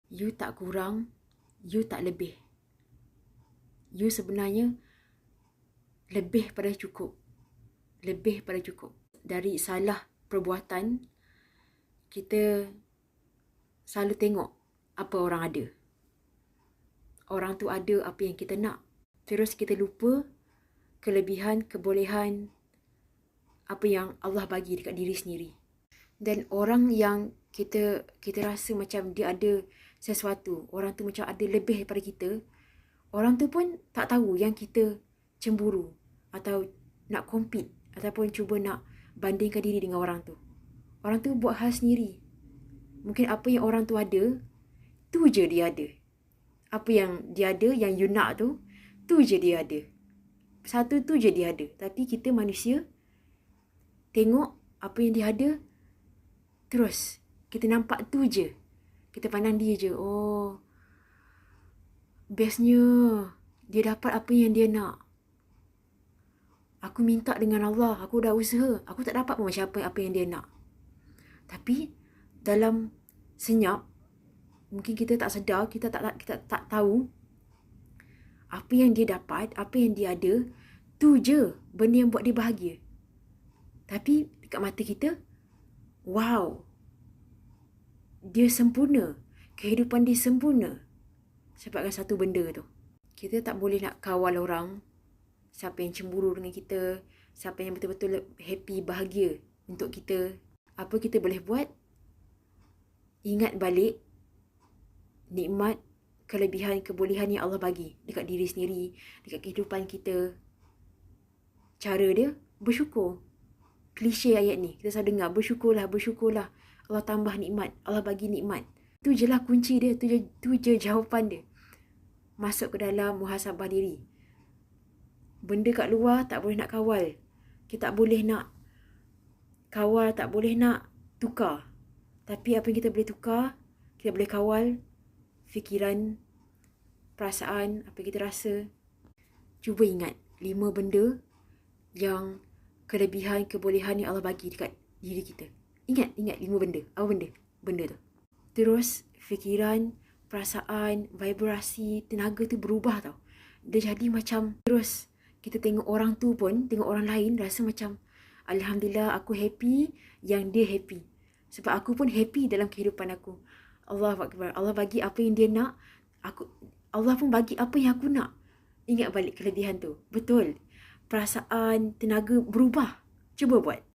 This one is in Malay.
You tak kurang, you tak lebih. You sebenarnya lebih pada cukup. Lebih pada cukup. Dari salah perbuatan, kita selalu tengok apa orang ada. Orang tu ada apa yang kita nak. Terus kita lupa kelebihan, kebolehan, apa yang Allah bagi dekat diri sendiri. Dan orang yang kita rasa macam dia ada sesuatu, orang tu macam ada lebih daripada kita, orang tu pun tak tahu yang kita cemburu atau nak compete ataupun cuba nak bandingkan diri dengan orang tu. Orang tu buat hal sendiri. Mungkin apa yang orang tu ada, tu je dia ada. Apa yang dia ada, yang you nak tu je dia ada. Satu tu je dia ada. Tapi kita manusia, tengok apa yang dia ada, terus kita nampak tu je. Kita pandang dia je. Oh, bestnya dia dapat apa yang dia nak. Aku minta dengan Allah, aku dah usaha, aku tak dapat pun macam apa yang dia nak. Tapi dalam senyap, mungkin kita tak sedar, kita tak tahu apa yang dia dapat, apa yang dia ada, tu je benda yang buat dia bahagia. Tapi dekat mata kita, wow, dia sempurna. Kehidupan dia sempurna sebabkan satu benda tu. Kita tak boleh nak kawal orang, siapa yang cemburu dengan kita, siapa yang betul-betul happy, bahagia untuk kita. Apa kita boleh buat? Ingat balik nikmat, kelebihan, kebolehan yang Allah bagi dekat diri sendiri, dekat kehidupan kita. Cara dia, bersyukur. Klise ayat ni, kita selalu dengar, bersyukurlah, bersyukurlah. Allah tambah nikmat, Allah bagi nikmat. Tu je lah kunci dia, tu je jawapan dia. Masuk ke dalam muhasabah diri. Benda kat luar tak boleh nak kawal. Kita tak boleh nak kawal, tak boleh nak tukar. Tapi apa yang kita boleh tukar, kita boleh kawal fikiran, perasaan, apa yang kita rasa. Cuba ingat 5 benda yang kelebihan, kebolehan yang Allah bagi dekat diri kita. Ingat 5 benda. Apa benda tu. Terus fikiran, perasaan, vibrasi, tenaga tu berubah tau. Dia jadi macam, terus kita tengok orang tu pun, tengok orang lain, rasa macam Alhamdulillah aku happy yang dia happy. Sebab aku pun happy dalam kehidupan aku. Allahu Akbar. Allah bagi apa yang dia nak. Allah pun bagi apa yang aku nak. Ingat balik kelebihan tu. Betul. Perasaan, tenaga berubah. Cuba buat.